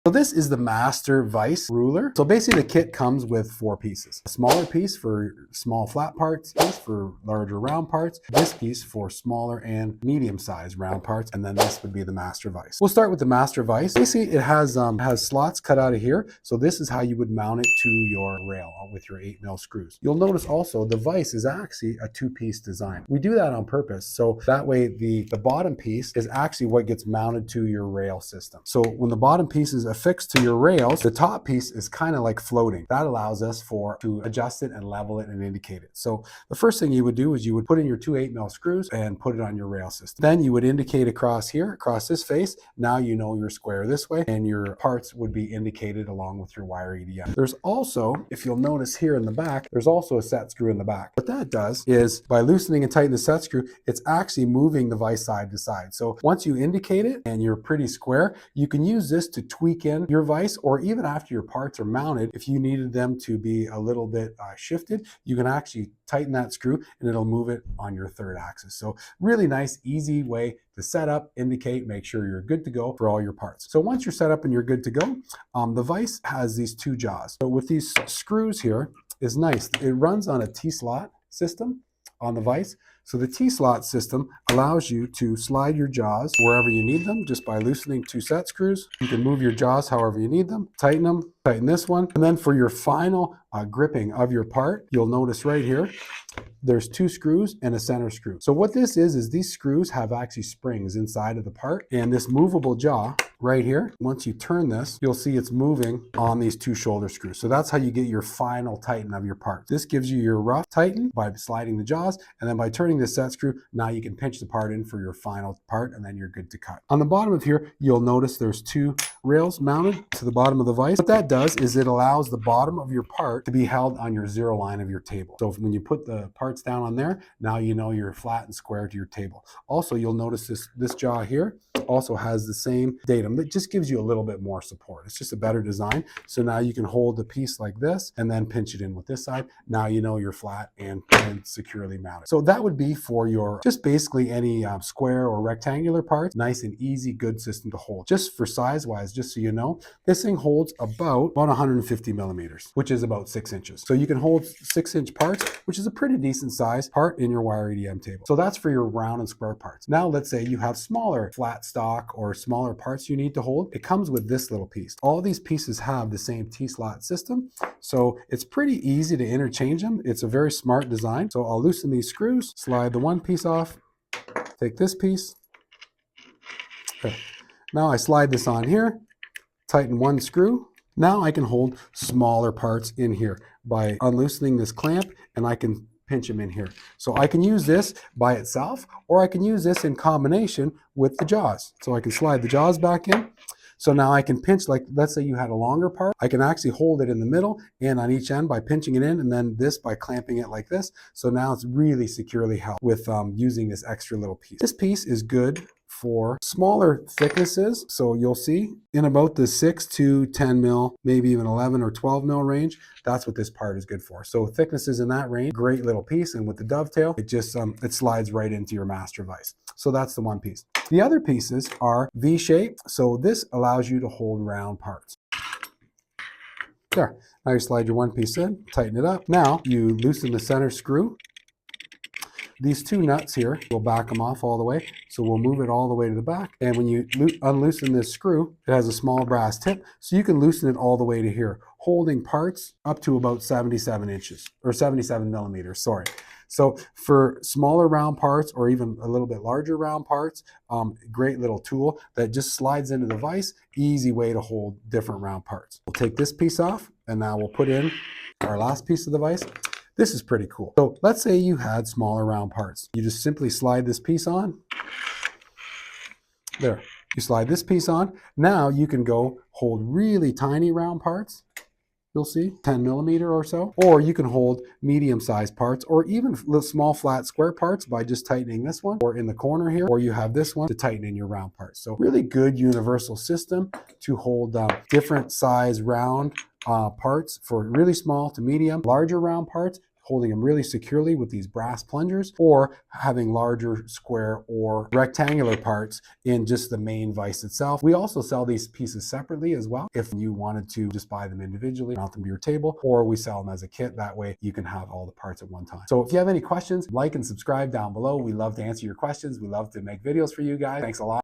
So this is the master vise ruler. So basically the kit comes with 4 pieces. A smaller piece for small flat parts, piece for larger round parts, this piece for smaller and medium-sized round parts, and then this would be the master vise. We'll start with the master vise. Basically it has slots cut out of here. So this is how you would mount it to your rail with your 8mm screws. You'll notice also the vise is actually a 2-piece design. We do that on purpose. So that way the bottom piece is actually what gets mounted to your rail system. So when the bottom piece is affixed to your rails, the top piece is kind of like floating. That allows us to adjust it and level it and indicate it. So the first thing you would do is you would put in your 2 8mm screws and put it on your rail system. Then you would indicate across here, across this face. Now you know you're square this way, and your parts would be indicated along with your wire EDM. There's also, if you'll notice here in the back, there's also a set screw in the back. What that does is by loosening and tightening the set screw, it's actually moving the vise side to side. So once you indicate it and you're pretty square, you can use this to tweak in your vise, or even after your parts are mounted, if you needed them to be a little bit shifted, you can actually tighten that screw and it'll move it on your 3rd axis. So really nice, easy way to set up, indicate, make sure you're good to go for all your parts. So once you're set up and you're good to go, the vise has these 2 jaws. So with these screws here is nice. It runs on a T-slot system on the vise. So the T-slot system allows you to slide your jaws wherever you need them just by loosening 2 set screws. You can move your jaws however you need them, tighten this one. And then for your final gripping of your part, you'll notice right here, there's 2 screws and a center screw. So what this is these screws have actually springs inside of the part, and this movable jaw right here, once you turn this, you'll see it's moving on these 2 shoulder screws. So that's how you get your final tighten of your part. This gives you your rough tighten by sliding the jaws, and then by turning the set screw, now you can pinch the part in for your final part, and then you're good to cut. On the bottom of here, you'll notice there's 2 rails mounted to the bottom of the vise. What that does is it allows the bottom of your part to be held on your 0 line of your table. So when you put the parts down on there, now you know you're flat and square to your table. Also, you'll notice this jaw here also has the same datum. That just gives you a little bit more support. It's just a better design. So now you can hold the piece like this and then pinch it in with this side. Now you know you're flat and securely mounted. So that would be for your just basically any square or rectangular parts. Nice and easy, good system to hold. Just for size wise, just so you know, this thing holds about 150 millimeters, which is about 6 inches. So you can hold 6-inch parts, which is a pretty decent size part in your wire EDM table. So that's for your round and square parts. Now let's say you have smaller flat stock or smaller parts you need to hold. It comes with this little piece. All these pieces have the same T-slot system, so it's pretty easy to interchange them. It's a very smart design. So I'll loosen these screws, slide the one piece off, take this piece. Okay. Now I slide this on here, tighten one screw. Now I can hold smaller parts in here by unloosening this clamp, and I can pinch them in here. So I can use this by itself, or I can use this in combination with the jaws. So I can slide the jaws back in. So now I can pinch, like let's say you had a longer part, I can actually hold it in the middle and on each end by pinching it in, and then this by clamping it like this. So now it's really securely held with using this extra little piece. This piece is good for smaller thicknesses. So you'll see in about the 6 to 10 mil, maybe even 11 or 12 mil range, that's what this part is good for. So thicknesses in that range, great little piece. And with the dovetail, it just, it slides right into your master vise. So that's the one piece. The other pieces are V-shaped. So this allows you to hold round parts. There, now you slide your one piece in, tighten it up. Now you loosen the center screw. These 2 nuts here, we'll back them off all the way. So we'll move it all the way to the back. And when you unloosen this screw, it has a small brass tip. So you can loosen it all the way to here, holding parts up to about 77 inches or 77 millimeters, sorry. So for smaller round parts or even a little bit larger round parts, great little tool that just slides into the vise. Easy way to hold different round parts. We'll take this piece off, and now we'll put in our last piece of the vise. This is pretty cool. So let's say you had smaller round parts. You just simply slide this piece on. There, you slide this piece on. Now you can go hold really tiny round parts. You'll see 10 millimeter or so, or you can hold medium-sized parts or even small flat square parts by just tightening this one, or in the corner here, or you have this one to tighten in your round parts. So really good universal system to hold different size round parts for really small to medium, larger round parts holding them really securely with these brass plungers, or having larger square or rectangular parts in just the main vise itself. We also sell these pieces separately as well if you wanted to just buy them individually, mount them to your table, or we sell them as a kit. That way you can have all the parts at one time. So if you have any questions, like and subscribe down below. We love to answer your questions. We love to make videos for you guys. Thanks a lot.